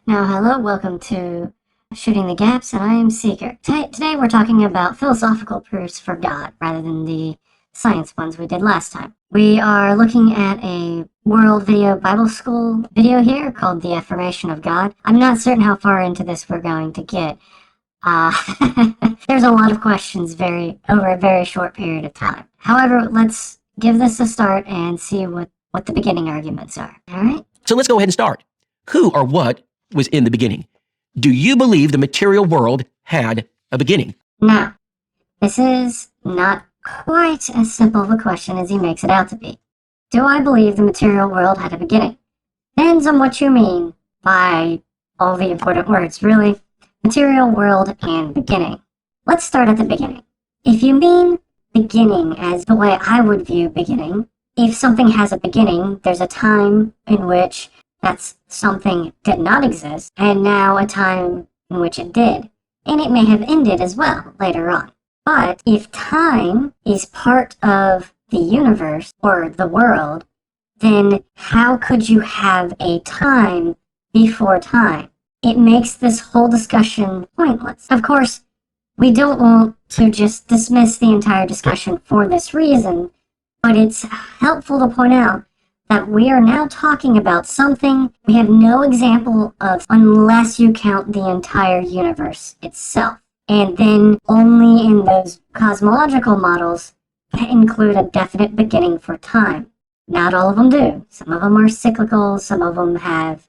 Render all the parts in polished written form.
Now, hello, welcome to Shooting the Gaps, and I am Seeker. Today we're talking about philosophical proofs for God, rather than the science ones we did last time. We are looking at a World Video Bible School video here called The Affirmation of God. I'm not certain how far into this we're going to get. There's a lot of questions over a very short period of time. However, let's give this a start and see what the beginning arguments are. All right? So let's go ahead and start. Who or what was in the beginning? Do you believe the material world had a beginning? Now, this is not quite as simple of a question as he makes it out to be. Do I believe the material world had a beginning? Depends on what you mean by all the important words, really. Material world and beginning. Let's start at the beginning. If you mean beginning as the way I would view beginning, if something has a beginning, there's a time in which that something did not exist, and now a time in which it did. And it may have ended as well later on. But if time is part of the universe or the world, then how could you have a time before time? It makes this whole discussion pointless. Of course, we don't want to just dismiss the entire discussion for this reason, but it's helpful to point out that we are now talking about something we have no example of unless you count the entire universe itself. And then only in those cosmological models that include a definite beginning for time. Not all of them do. Some of them are cyclical, some of them have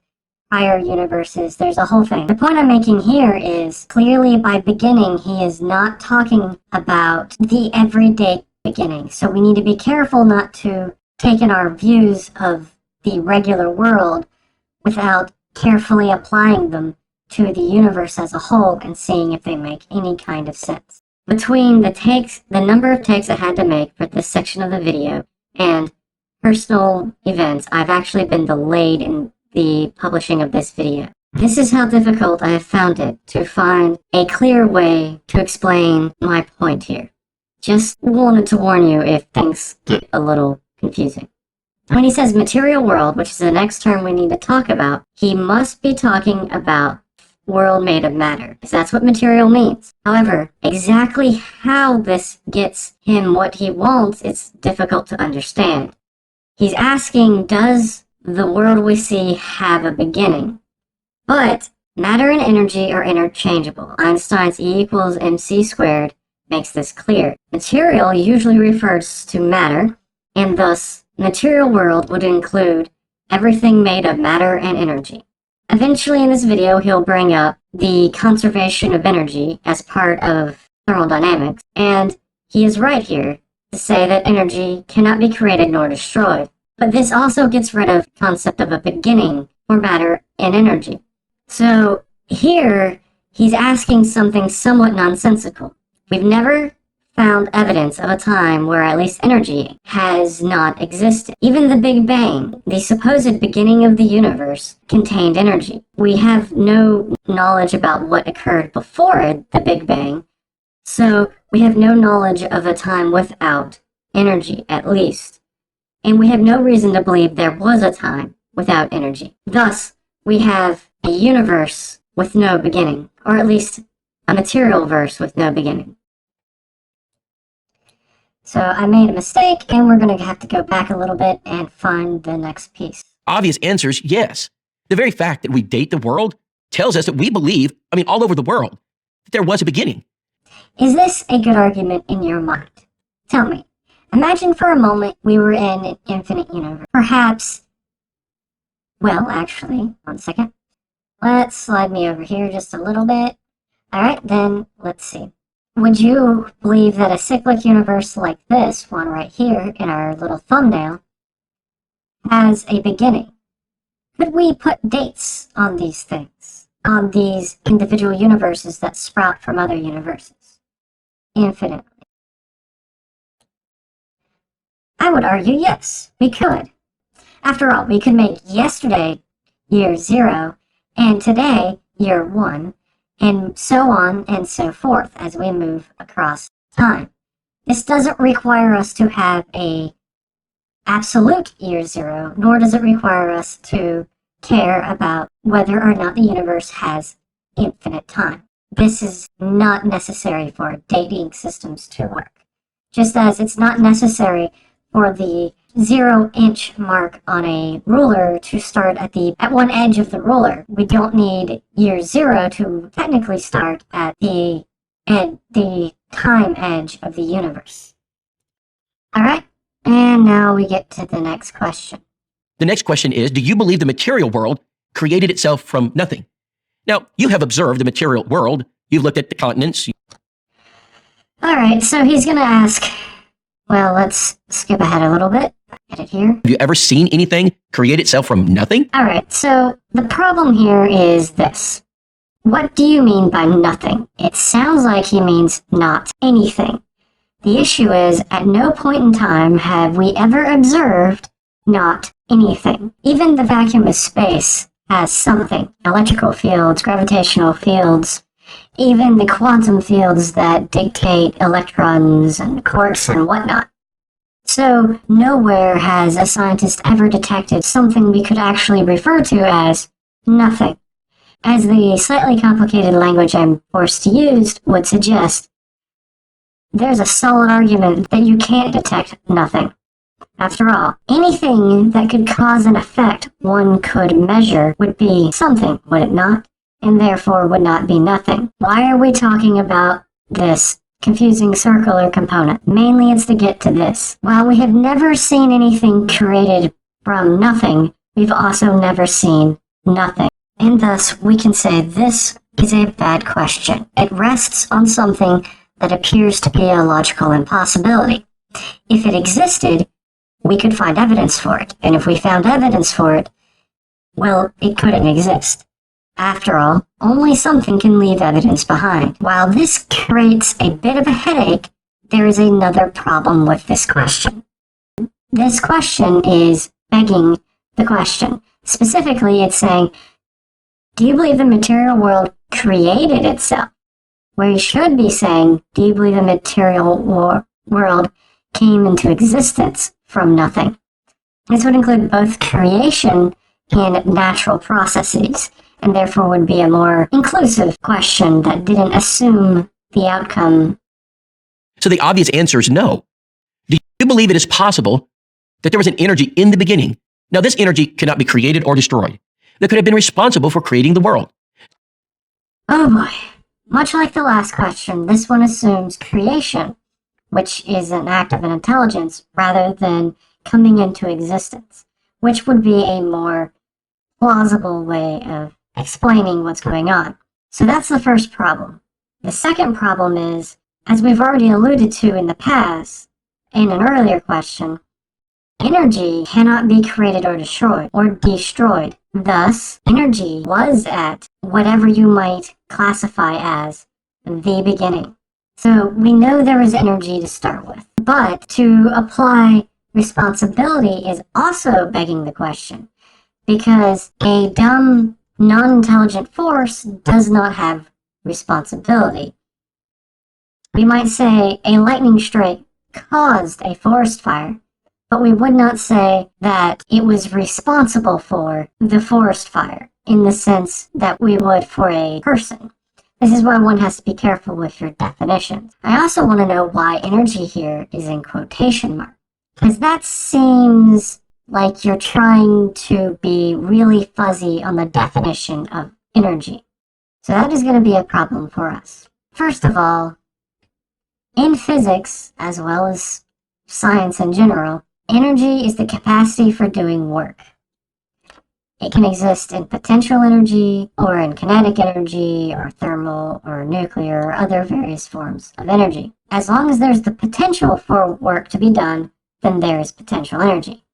prior universes. There's a whole thing. The point I'm making here is clearly by beginning, he is not talking about the everyday beginning. So we need to be careful not to take in our views of the regular world without carefully applying them to the universe as a whole and seeing if they make any kind of sense. Between the number of takes I had to make for this section of the video and personal events, I've actually been delayed in the publishing of this video. This is how difficult I have found it to find a clear way to explain my point here. Just wanted to warn you if things get a little confusing. When he says material world, which is the next term we need to talk about, he must be talking about world made of matter, because that's what material means. However, exactly how this gets him what he wants, it's difficult to understand. He's asking, does the world we see have a beginning? But matter and energy are interchangeable. Einstein's E equals mc squared makes this clear. Material usually refers to matter, and thus material world would include everything made of matter and energy. Eventually in this video, he'll bring up the conservation of energy as part of thermodynamics, and he is right here to say that energy cannot be created nor destroyed. But this also gets rid of the concept of a beginning for matter and energy. So here, he's asking something somewhat nonsensical. We've never found evidence of a time where at least energy has not existed. Even the Big Bang, the supposed beginning of the universe, contained energy. We have no knowledge about what occurred before the Big Bang, so we have no knowledge of a time without energy, at least. And we have no reason to believe there was a time without energy. Thus, we have a universe with no beginning, or at least a material verse with no beginning. So I made a mistake, and we're going to have to go back a little bit and find the next piece. Obvious answers, yes. The very fact that we date the world tells us that we believe, all over the world, that there was a beginning. Is this a good argument in your mind? Tell me. Imagine for a moment we were in an infinite universe. Perhaps, well, actually, one second. Let's slide me over here just a little bit. All right, then let's see. Would you believe that a cyclic universe like this one right here in our little thumbnail has a beginning? Could we put dates on these things, on these individual universes that sprout from other universes? Infinitely. I would argue yes, we could. After all, we could make yesterday year 0 and today year 1, and so on and so forth as we move across time. This doesn't require us to have a absolute year 0, nor does it require us to care about whether or not the universe has infinite time. This is not necessary for dating systems to work. Just as it's not necessary for the 0-inch mark on a ruler to start at one edge of the ruler. We don't need year 0 to technically start at the time edge of the universe. All right, and now we get to the next question. The next question is, do you believe the material world created itself from nothing? Now, you have observed the material world. You've looked at the continents. All right, so he's going to ask, well, let's skip ahead a little bit. Get it here. Have you ever seen anything create itself from nothing? All right, so the problem here is this. What do you mean by nothing? It sounds like he means not anything. The issue is, at no point in time have we ever observed not anything. Even the vacuum of space has something. Electrical fields, gravitational fields, even the quantum fields that dictate electrons and quarks and whatnot. So nowhere has a scientist ever detected something we could actually refer to as nothing. As the slightly complicated language I'm forced to use would suggest, there's a solid argument that you can't detect nothing. After all, anything that could cause an effect one could measure would be something, would it not? And therefore would not be nothing. Why are we talking about this confusing circular component? Mainly it's to get to this. While we have never seen anything created from nothing, we've also never seen nothing. And thus, we can say this is a bad question. It rests on something that appears to be a logical impossibility. If it existed, we could find evidence for it. And if we found evidence for it, well, it couldn't exist. After all, only something can leave evidence behind. While this creates a bit of a headache, there is another problem with this question. This question is begging the question. Specifically, it's saying, do you believe the material world created itself? Where you should be saying, do you believe the material world came into existence from nothing? This would include both creation and natural processes, and therefore would be a more inclusive question that didn't assume the outcome. So the obvious answer is no. Do you believe it is possible that there was an energy in the beginning? Now, this energy cannot be created or destroyed. That could have been responsible for creating the world. Oh boy. Much like the last question, this one assumes creation, which is an act of an intelligence, rather than coming into existence, which would be a more plausible way of explaining what's going on. So that's the first problem. The second problem is, as we've already alluded to in the past, in an earlier question, energy cannot be created or destroyed. Thus, energy was at whatever you might classify as the beginning. So we know there was energy to start with, but to apply responsibility is also begging the question, because a dumb, non-intelligent force does not have responsibility. We might say a lightning strike caused a forest fire, but we would not say that it was responsible for the forest fire in the sense that we would for a person. This is why one has to be careful with your definitions. I also want to know why energy here is in quotation marks, because that seems like you're trying to be really fuzzy on the definition of energy. So that is going to be a problem for us. First of all, in physics, as well as science in general, energy is the capacity for doing work. It can exist in potential energy, or in kinetic energy, or thermal, or nuclear, or other various forms of energy. As long as there's the potential for work to be done, then there is potential energy.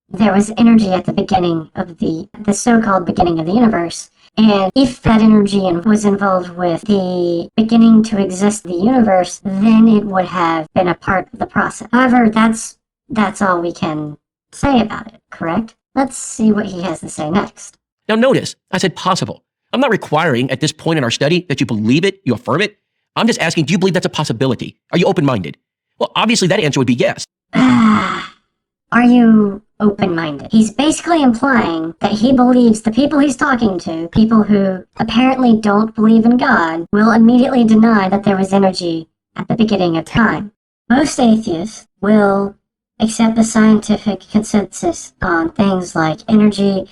There was energy at the beginning of the so-called beginning of the universe, and if that energy was involved with the beginning to exist of the universe, then it would have been a part of the process. However, that's all we can say about it, correct? Let's see what he has to say next. Now notice, I said possible. I'm not requiring at this point in our study that you believe it, you affirm it. I'm just asking, do you believe that's a possibility? Are you open-minded? Well, obviously that answer would be yes. Are you open-minded. He's basically implying that he believes the people he's talking to, people who apparently don't believe in God, will immediately deny that there was energy at the beginning of time. Most atheists will accept the scientific consensus on things like energy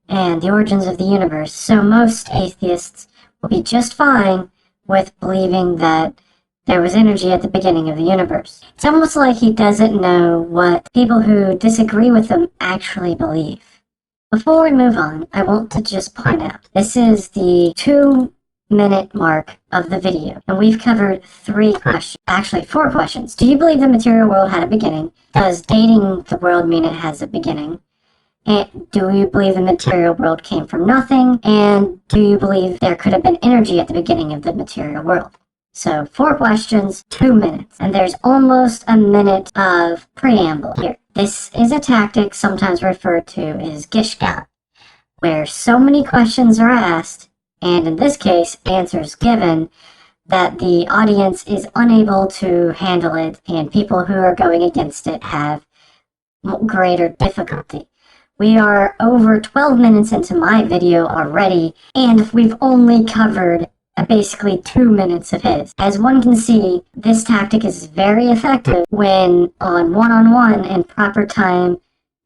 and the origins of the universe, so most atheists will be just fine with believing that there was energy at the beginning of the universe. It's almost like he doesn't know what people who disagree with him actually believe. Before we move on, I want to just point out, this is the 2-minute mark of the video, and we've covered 3 questions, actually 4 questions. Do you believe the material world had a beginning? Does dating the world mean it has a beginning? And do you believe the material world came from nothing? And do you believe there could have been energy at the beginning of the material world? So 4 questions, 2 minutes, and there's almost a minute of preamble here. This is a tactic sometimes referred to as gishgat, where so many questions are asked, and in this case, answers given, that the audience is unable to handle it, and people who are going against it have greater difficulty. We are over 12 minutes into my video already, and we've only covered basically 2 minutes of his. As one can see, this tactic is very effective when on one-on-one and proper time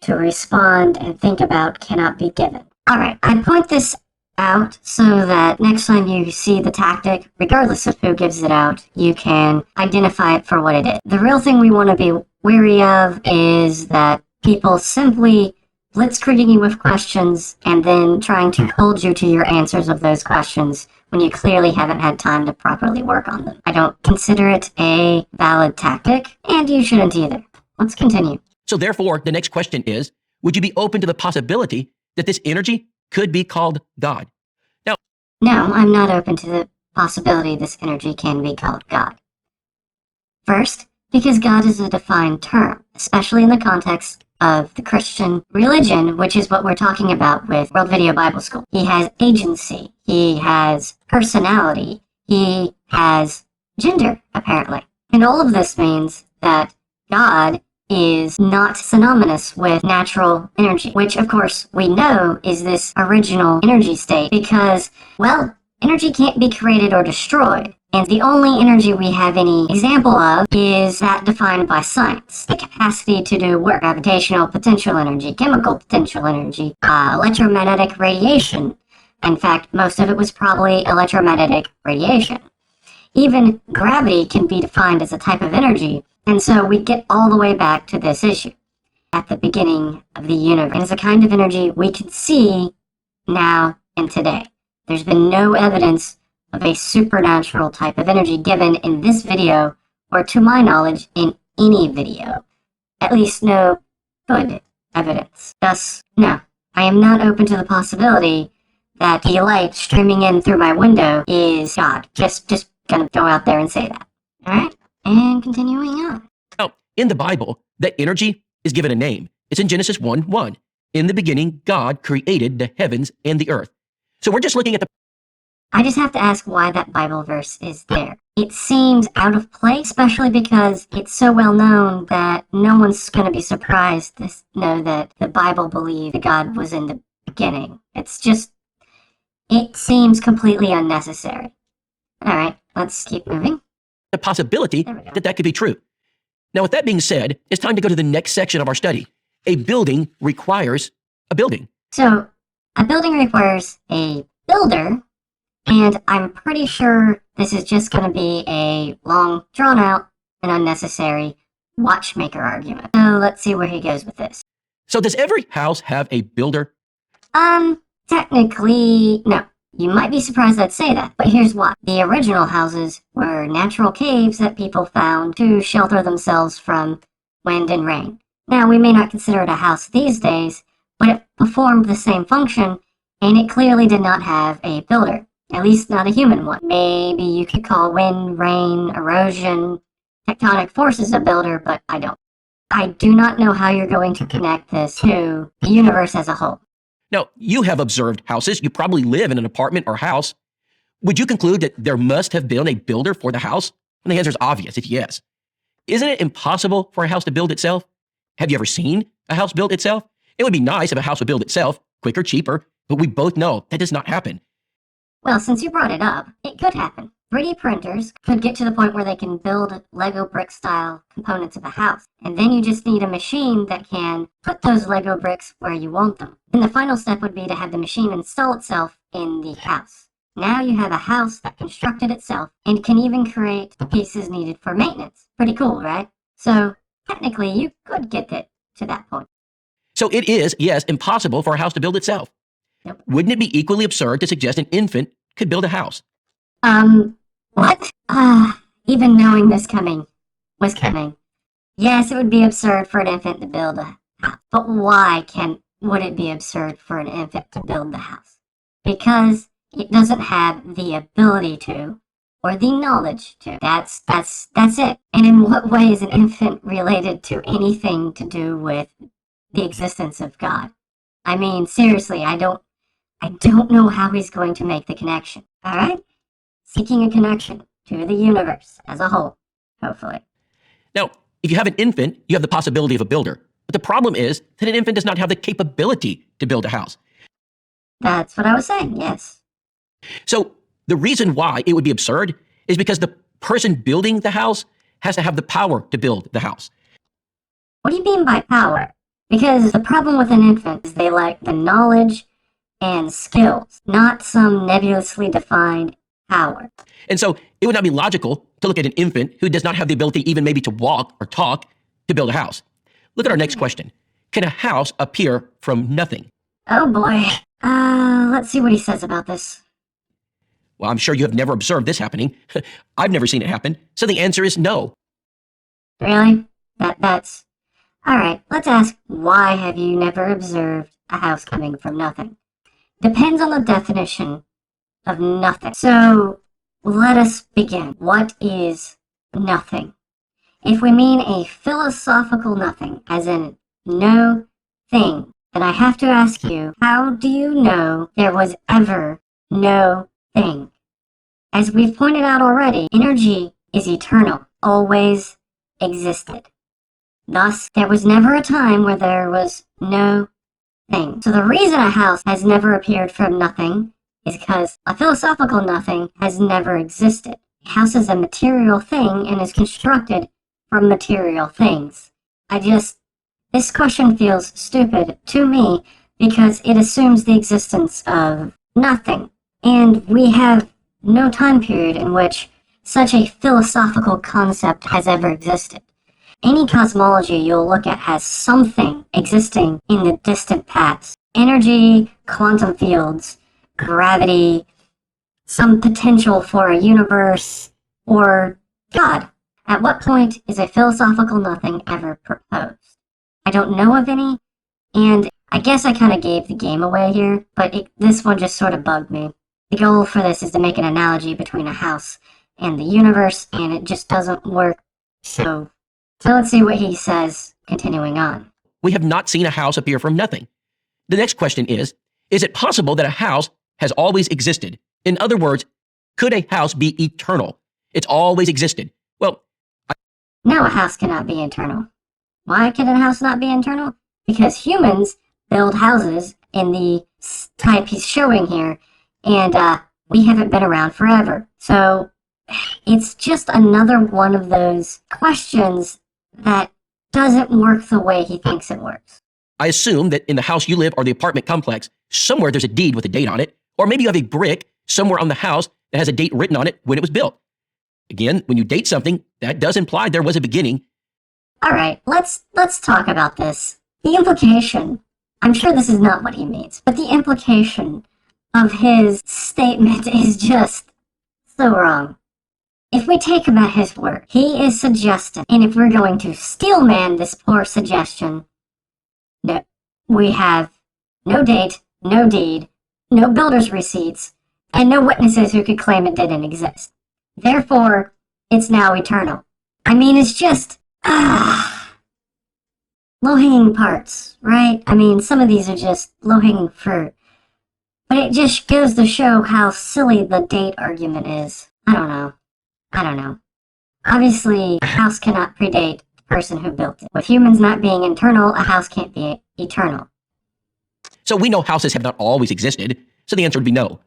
to respond and think about cannot be given. Alright, I point this out so that next time you see the tactic, regardless of who gives it out, you can identify it for what it is. The real thing we want to be wary of is that people simply blitzkrieging you with questions and then trying to hold you to your answers of those questions when you clearly haven't had time to properly work on them. I don't consider it a valid tactic, and you shouldn't either. Let's continue. So therefore, the next question is, would you be open to the possibility that this energy could be called God? Now, no, I'm not open to the possibility this energy can be called God. First, because God is a defined term, especially in the context of the Christian religion, which is what we're talking about with World Video Bible School. He has agency, he has personality, he has gender, apparently. And all of this means that God is not synonymous with natural energy, which of course we know is this original energy state because, well, energy can't be created or destroyed. And the only energy we have any example of is that defined by science. The capacity to do work, gravitational potential energy, chemical potential energy, electromagnetic radiation. In fact, most of it was probably electromagnetic radiation. Even gravity can be defined as a type of energy, and so we get all the way back to this issue at the beginning of the universe. And it's a kind of energy we can see now and today. There's been no evidence of a supernatural type of energy given in this video, or to my knowledge, in any video. At least no good evidence. Thus, no, I am not open to the possibility that the light streaming in through my window is God. Just gonna go out there and say that. Alright? And continuing on. now, in the Bible, that energy is given a name. It's in Genesis 1:1. In the beginning, God created the heavens and the earth. So we're just looking at the I just have to ask why that Bible verse is there. It seems out of place, especially because it's so well known that no one's going to be surprised to know that the Bible believed that God was in the beginning. It seems completely unnecessary. Alright, let's keep moving. possibility that that could be true. Now, with that being said, it's time to go to the next section of our study. A building requires a building. So, a building requires a builder, and I'm pretty sure this is just going to be a long, drawn-out, and unnecessary watchmaker argument. So, let's see where he goes with this. So does every house have a builder? Technically, no. You might be surprised I'd say that, but here's why. The original houses were natural caves that people found to shelter themselves from wind and rain. Now, we may not consider it a house these days, but it performed the same function, and it clearly did not have a builder. At least not a human one. Maybe you could call wind, rain, erosion, tectonic forces a builder, but I don't. I do not know how you're going to connect this to the universe as a whole. Now, you have observed houses. You probably live in an apartment or house. Would you conclude that there must have been a builder for the house? And the answer is obvious, it's yes. Isn't it impossible for a house to build itself? Have you ever seen a house build itself? It would be nice if a house would build itself, quicker, cheaper, but we both know that does not happen. Well, since you brought it up, it could happen. 3D printers could get to the point where they can build Lego brick-style components of a house, and then you just need a machine that can put those Lego bricks where you want them. And the final step would be to have the machine install itself in the house. Now you have a house that constructed itself and can even create the pieces needed for maintenance. Pretty cool, right? So, technically, you could get it to that point. So it is, yes, impossible for a house to build itself. Yep. Wouldn't it be equally absurd to suggest an infant could build a house? What? Even knowing this was coming. Yes, it would be absurd for an infant to build a house. But why would it be absurd for an infant to build the house? Because it doesn't have the ability to, or the knowledge to. That's it. And in what way is an infant related to anything to do with the existence of God? I mean, seriously, I don't know how he's going to make the connection. All right? Seeking a connection to the universe as a whole, hopefully. Now, if you have an infant, you have the possibility of a builder. But the problem is that an infant does not have the capability to build a house. That's what I was saying, yes. So the reason why it would be absurd is because the person building the house has to have the power to build the house. What do you mean by power? Because the problem with an infant is they lack the knowledge and skills, not some nebulously defined power. And so it would not be logical to look at an infant who does not have the ability even maybe to walk or talk to build a house. Look at our next question. Can a house appear from nothing? Oh boy. Let's see what he says about this. Well, I'm sure you have never observed this happening. I've never seen it happen. So the answer is no. Really? That's... Alright, let's ask, why have you never observed a house coming from nothing? Depends on the definition of nothing. So, let us begin. What is nothing? If we mean a philosophical nothing, as in no thing, then I have to ask you, how do you know there was ever no thing? As we've pointed out already, energy is eternal, always existed. Thus, there was never a time where there was no thing. So the reason a house has never appeared from nothing is because a philosophical nothing has never existed. A house is a material thing and is constructed from material things. This question feels stupid to me because it assumes the existence of nothing. And we have no time period in which such a philosophical concept has ever existed. Any cosmology you'll look at has something existing in the distant past. Energy, quantum fields, gravity, some potential for a universe, or God. At what point is a philosophical nothing ever proposed? I don't know of any, and I guess I kind of gave the game away here, but this one just sort of bugged me. The goal for this is to make an analogy between a house and the universe, and it just doesn't work. So let's see what he says, continuing on. We have not seen a house appear from nothing. The next question is it possible that a house has always existed? In other words, could a house be eternal? It's always existed. Well, no, a house cannot be eternal. Why can a house not be eternal? Because humans build houses in the type he's showing here, and we haven't been around forever. So it's just another one of those questions that doesn't work the way he thinks it works. I assume that in the house you live or the apartment complex, somewhere there's a deed with a date on it, or maybe you have a brick somewhere on the house that has a date written on it when it was built. Again, when you date something, that does imply there was a beginning. All right, let's talk about this. The implication, I'm sure this is not what he means, but the implication of his statement is just so wrong. If we take him at his word, he is suggesting, and if we're going to steelman this poor suggestion, no, we have no date, no deed, no builder's receipts, and no witnesses who could claim it didn't exist. Therefore, it's now eternal. I mean, it's just, low-hanging parts, right? I mean, some of these are just low-hanging fruit. But it just goes to show how silly the date argument is. I don't know. Obviously, a house cannot predate the person who built it. With humans not being internal, a house can't be eternal. So we know houses have not always existed, so the answer would be no.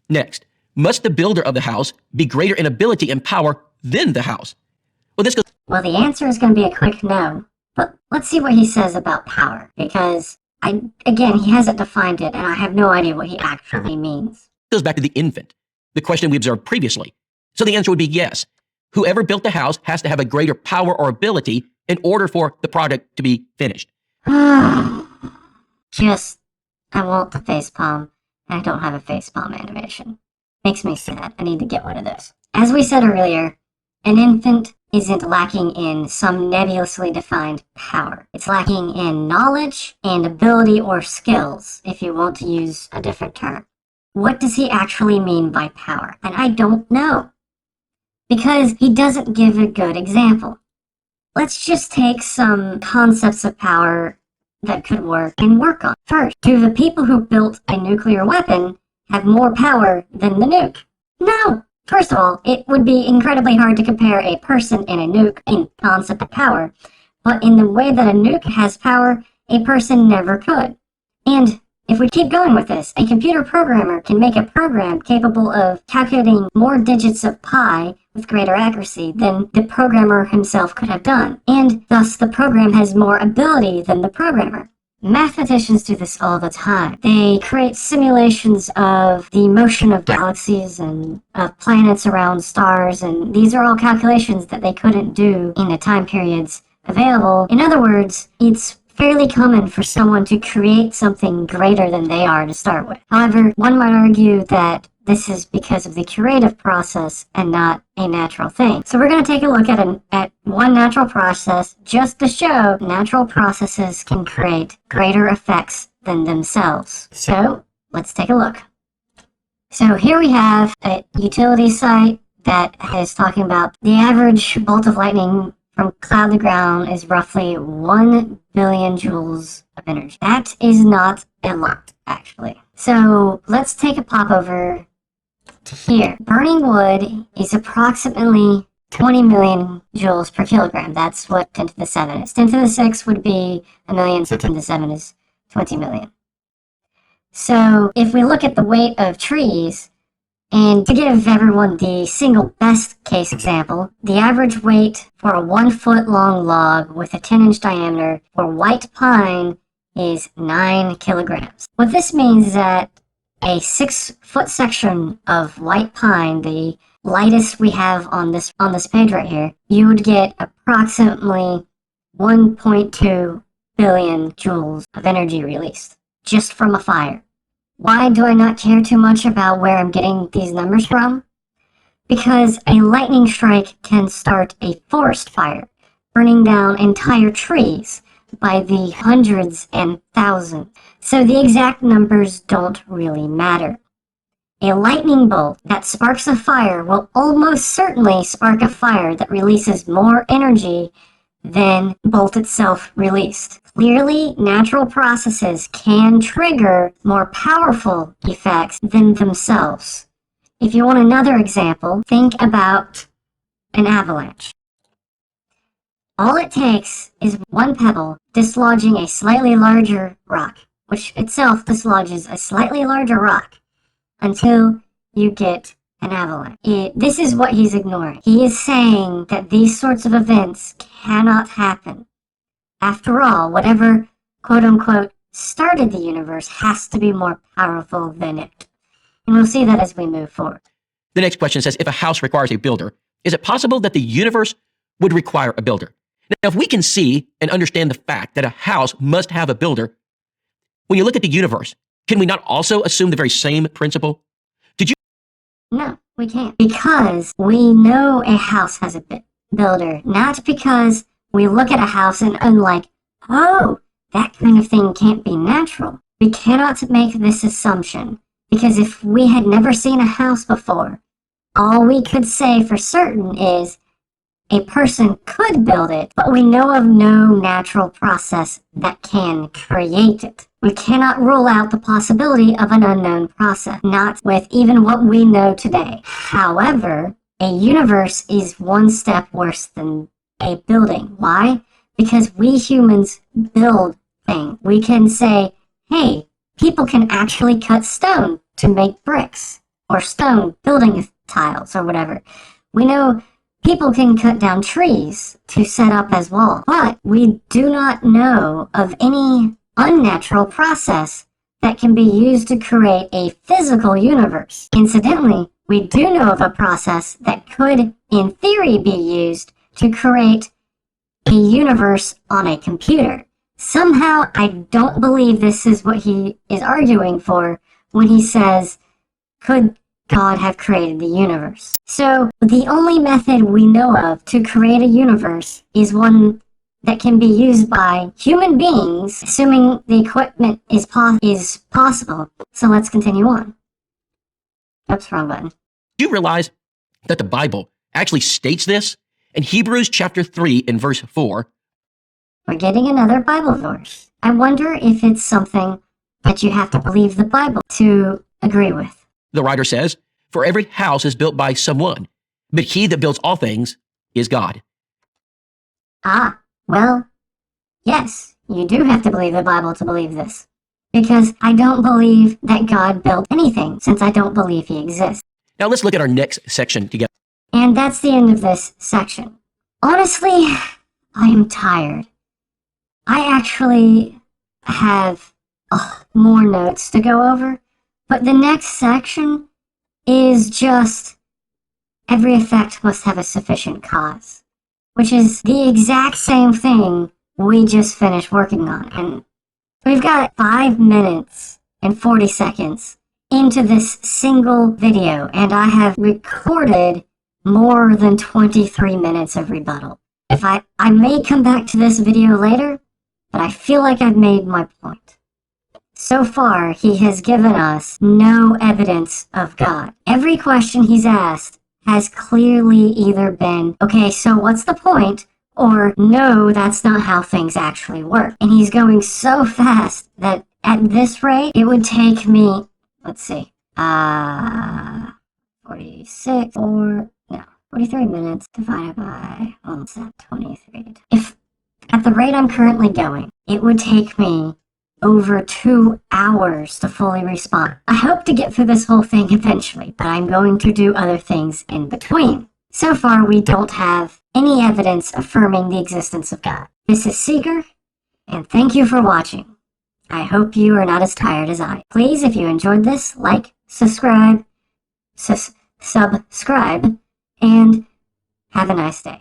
Next, must the builder of the house be greater in ability and power than the house? Well, the answer is going to be a quick no, but let's see what he says about power, because again, he hasn't defined it, and I have no idea what he actually means. Goes back to the infant, the question we observed previously. So the answer would be yes. Whoever built the house has to have a greater power or ability in order for the product to be finished. I want the facepalm, and I don't have a facepalm animation. Makes me sad. I need to get one of those. As we said earlier, an infant isn't lacking in some nebulously defined power. It's lacking in knowledge and ability or skills, if you want to use a different term. What does he actually mean by power? And I don't know, because he doesn't give a good example. Let's just take some concepts of power that could work and work on. First, do the people who built a nuclear weapon have more power than the nuke? No! First of all, it would be incredibly hard to compare a person and a nuke in concept of power, but in the way that a nuke has power, a person never could. And if we keep going with this, a computer programmer can make a program capable of calculating more digits of pi with greater accuracy than the programmer himself could have done, and thus the program has more ability than the programmer. Mathematicians do this all the time. They create simulations of the motion of galaxies and of planets around stars, and these are all calculations that they couldn't do in the time periods available. In other words, it's fairly common for someone to create something greater than they are to start with. However, one might argue that this is because of the creative process and not a natural thing. So we're going to take a look at one natural process just to show natural processes can create greater effects than themselves. So let's take a look. So here we have a utility site that is talking about the average bolt of lightning from cloud to ground is roughly 1 billion joules of energy. That is not a lot, actually. So let's take a pop over to here. Burning wood is approximately 20 million joules per kilogram. That's what 10 to the 7 is. 10 to the 6 would be a million, so 10 to the 7 is 20 million. So if we look at the weight of trees, and to give everyone the single best case example, the average weight for a 1 foot long log with a 10-inch diameter for white pine is 9 kilograms. What this means is that a 6-foot section of white pine, the lightest we have on this page right here, you would get approximately 1.2 billion joules of energy released just from a fire. Why do I not care too much about where I'm getting these numbers from? Because a lightning strike can start a forest fire, burning down entire trees by the hundreds and thousands. So the exact numbers don't really matter. A lightning bolt that sparks a fire will almost certainly spark a fire that releases more energy than the bolt itself released. Clearly, natural processes can trigger more powerful effects than themselves. If you want another example, think about an avalanche. All it takes is one pebble dislodging a slightly larger rock, which itself dislodges a slightly larger rock, until you get an avalanche. This is what he's ignoring. He is saying that these sorts of events cannot happen. After all, whatever quote-unquote started the universe has to be more powerful than it. And we'll see that as we move forward. The next question says, if a house requires a builder, is it possible that the universe would require a builder? Now, if we can see and understand the fact that a house must have a builder, when you look at the universe, can we not also assume the very same principle? No, we can't. Because we know a house has a builder, not because we look at a house and like, oh, that kind of thing can't be natural. We cannot make this assumption, because if we had never seen a house before, all we could say for certain is a person could build it, but we know of no natural process that can create it. We cannot rule out the possibility of an unknown process, not with even what we know today. However, a universe is one step worse than a building. Why? because we humans build things. We can say, hey, people can actually cut stone to make bricks, or stone building tiles, or whatever. We know people can cut down trees to set up as walls, but we do not know of any unnatural process that can be used to create a physical universe. Incidentally, we do know of a process that could, in theory, be used to create a universe on a computer. Somehow, I don't believe this is what he is arguing for when he says, could God have created the universe? So, the only method we know of to create a universe is one that can be used by human beings, assuming the equipment is possible. So let's continue on. Oops, wrong button. Do you realize that the Bible actually states this? In Hebrews chapter 3 and verse 4, we're getting another Bible verse. I wonder if it's something that you have to believe the Bible to agree with. The writer says, "For every house is built by someone, but he that builds all things is God." Ah, well, yes, you do have to believe the Bible to believe this. Because I don't believe that God built anything, since I don't believe he exists. Now let's look at our next section together. And that's the end of this section. Honestly, I am tired. I actually have more notes to go over, but the next section is just every effect must have a sufficient cause, which is the exact same thing we just finished working on. And we've got 5 minutes and 40 seconds into this single video, and I have recorded more than 23 minutes of rebuttal. If I may come back to this video later, but I feel like I've made my point. So far, he has given us no evidence of God. Every question he's asked has clearly either been, okay, so what's the point? Or, no, that's not how things actually work. And he's going so fast that at this rate, it would take me, let's see, 43 minutes divided by, what's that, 23. If, at the rate I'm currently going, it would take me over 2 hours to fully respond. I hope to get through this whole thing eventually, but I'm going to do other things in between. So far, we don't have any evidence affirming the existence of God. This is S3eker, and thank you for watching. I hope you are not as tired as I. Please, if you enjoyed this, like, subscribe, and have a nice day.